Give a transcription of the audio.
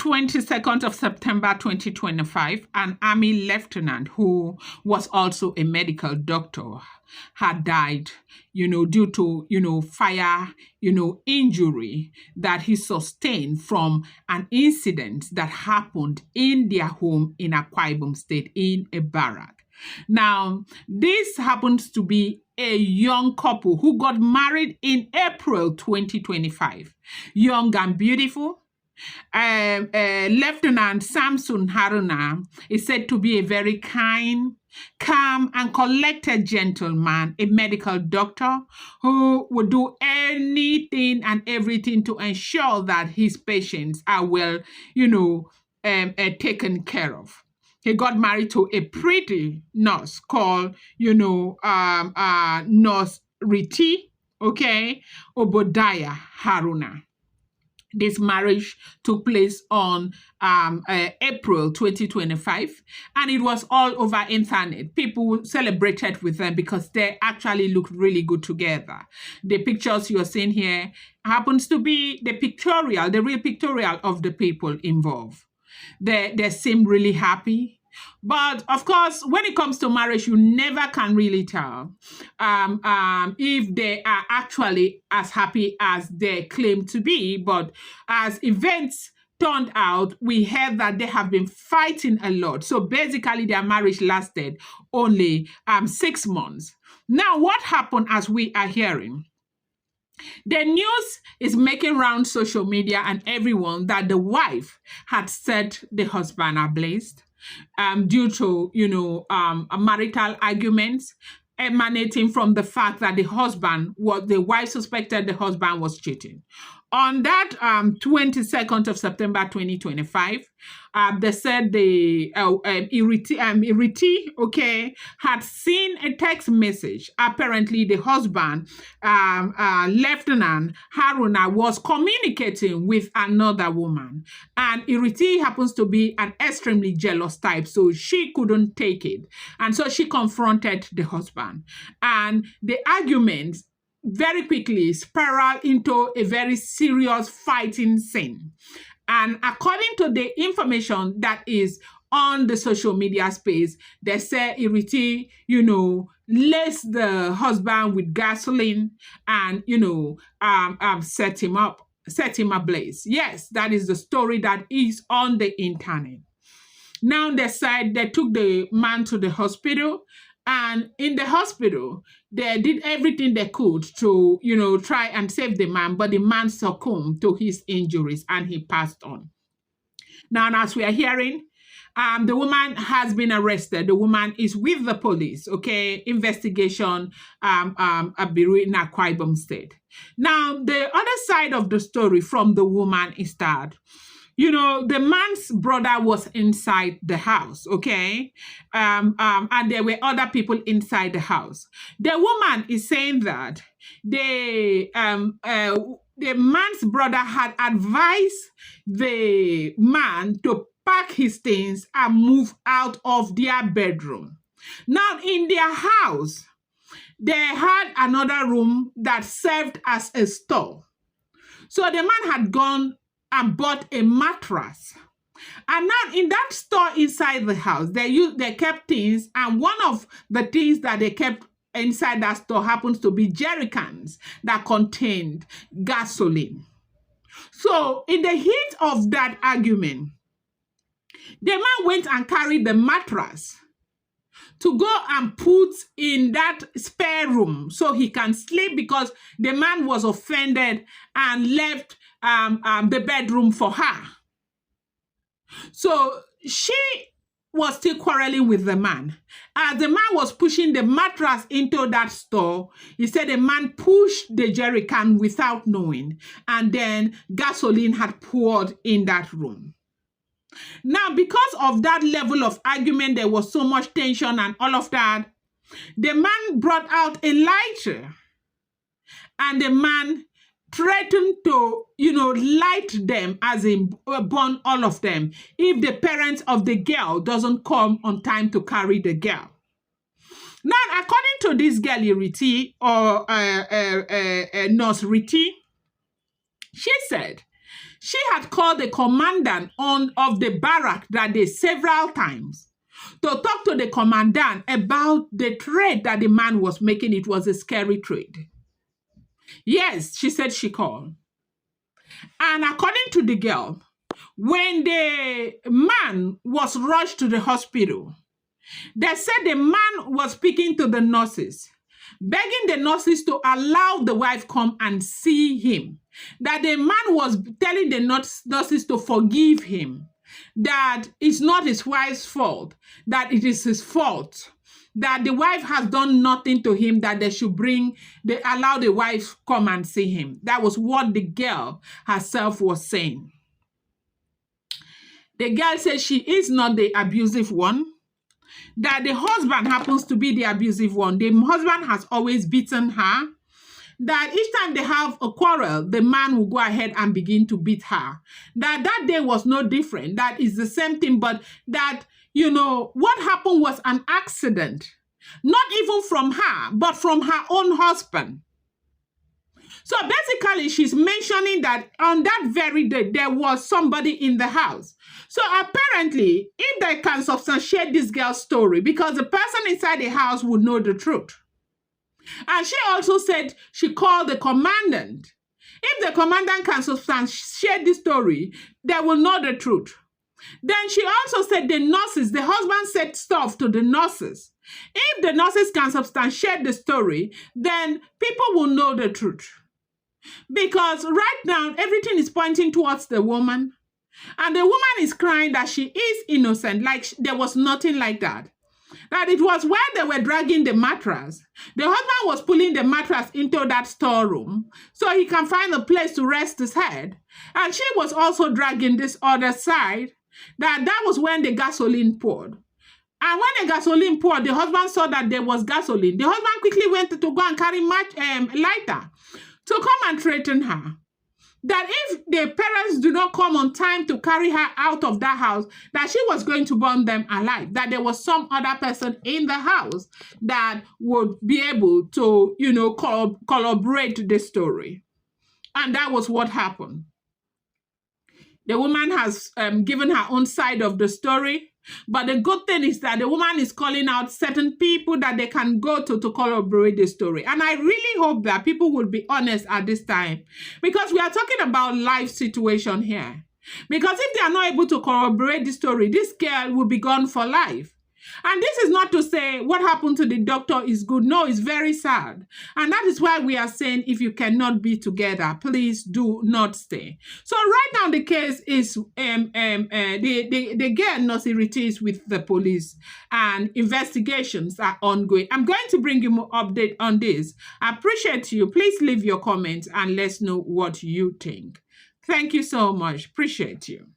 22nd of September 2025, an army lieutenant who was also a medical doctor had died, due to, fire, injury that he sustained from an incident that happened in their home in Akwa Ibom State in a barrack. Now, this happens to be a young couple who got married in April 2025. Young and beautiful. Lieutenant Samson Haruna is said to be a very kind, calm, and collected gentleman, a medical doctor who would do anything and everything to ensure that his patients are well, taken care of. He got married to a pretty nurse called, Nurse Ireti, Obadiah Haruna. This marriage took place on April 2025, and it was all over internet. People celebrated with them because they actually looked really good together. The pictures you're seeing here happens to be the real pictorial of the people involved. They seem really happy. But of course, when it comes to marriage, you never can really tell if they are actually as happy as they claim to be. But as events turned out, we heard that they have been fighting a lot. So basically, their marriage lasted only 6 months. Now, what happened as we are hearing? The news is making round social media and everyone that the wife had set the husband ablaze due to, marital arguments emanating from the fact that the wife suspected the husband was cheating. On that 22nd of September 2025, they said the Ireti, had seen a text message. Apparently, the husband, Lieutenant Haruna, was communicating with another woman. And Ireti happens to be an extremely jealous type, so she couldn't take it. And so she confronted the husband. And the argument very quickly spiraled into a very serious fighting scene. And according to the information that is on the social media space, they say Ireti, laced the husband with gasoline and, set him ablaze. Yes, that is the story that is on the internet. Now they said they took the man to the hospital. And in the hospital, they did everything they could to, try and save the man, but the man succumbed to his injuries and he passed on. Now, as we are hearing, the woman has been arrested. The woman is with the police, investigation in Akwa Ibom State. Now, the other side of the story from the woman is that the man's brother was inside the house, and there were other people inside the house. The woman is saying that the man's brother had advised the man to pack his things and move out of their bedroom. Now, in their house, they had another room that served as a store. So the man had gone and bought a mattress. And now in that store inside the house, they kept things, and one of the things that they kept inside that store happens to be jerry cans that contained gasoline. So in the heat of that argument, the man went and carried the mattress to go and put in that spare room so he can sleep, because the man was offended and left the bedroom for her. So she was still quarreling with the man. As the man was pushing the mattress into that store, he said the man pushed the jerry can without knowing, and then gasoline had poured in that room. Now, because of that level of argument, there was so much tension and all of that, the man brought out a lighter, and the man threatened to, light them, as in burn all of them, if the parents of the girl doesn't come on time to carry the girl. Now, according to this girl, Ireti, or Nurse Ireti, she said She had called the commandant of the barrack that day several times to talk to the commandant about the trade that the man was making. It was a scary trade. Yes, she said she called. And according to the girl, when the man was rushed to the hospital, they said the man was speaking to the nurses, begging the nurses to allow the wife come and see him. That the man was telling the nurses to forgive him, that it's not his wife's fault, that it is his fault, that the wife has done nothing to him, that they should allow the wife come and see him. That was what the girl herself was saying. The girl said she is not the abusive one, that the husband happens to be the abusive one. The husband has always beaten her, that each time they have a quarrel, the man will go ahead and begin to beat her. That day was no different. That is the same thing, but that, what happened was an accident. Not even from her, but from her own husband. So basically, she's mentioning that on that very day, there was somebody in the house. So apparently, if they can substantiate this girl's story, because the person inside the house would know the truth. And she also said she called the commandant. If the commandant can substantiate the story, they will know the truth. Then she also said the nurses, the husband said stuff to the nurses. If the nurses can substantiate the story, then people will know the truth. Because right now, everything is pointing towards the woman. And the woman is crying that she is innocent, like there was nothing like that. That it was when they were dragging the mattress. The husband was pulling the mattress into that storeroom so he can find a place to rest his head. And she was also dragging this other side. That was when the gasoline poured. And when the gasoline poured, the husband saw that there was gasoline. The husband quickly went to go and carry lighter to come and threaten her. That if the parents do not come on time to carry her out of that house, that she was going to burn them alive, that there was some other person in the house that would be able to, corroborate the story. And that was what happened. The woman has given her own side of the story. But the good thing is that the woman is calling out certain people that they can go to corroborate the story. And I really hope that people will be honest at this time, because we are talking about life situation here. Because if they are not able to corroborate the story, this girl will be gone for life. And this is not to say what happened to the doctor is good. No, it's very sad. And that is why we are saying if you cannot be together, please do not stay. So right now the case is the girl Nurse Ireti is with the police and investigations are ongoing. I'm going to bring you more update on this. I appreciate you. Please leave your comments and let's know what you think. Thank you so much. Appreciate you.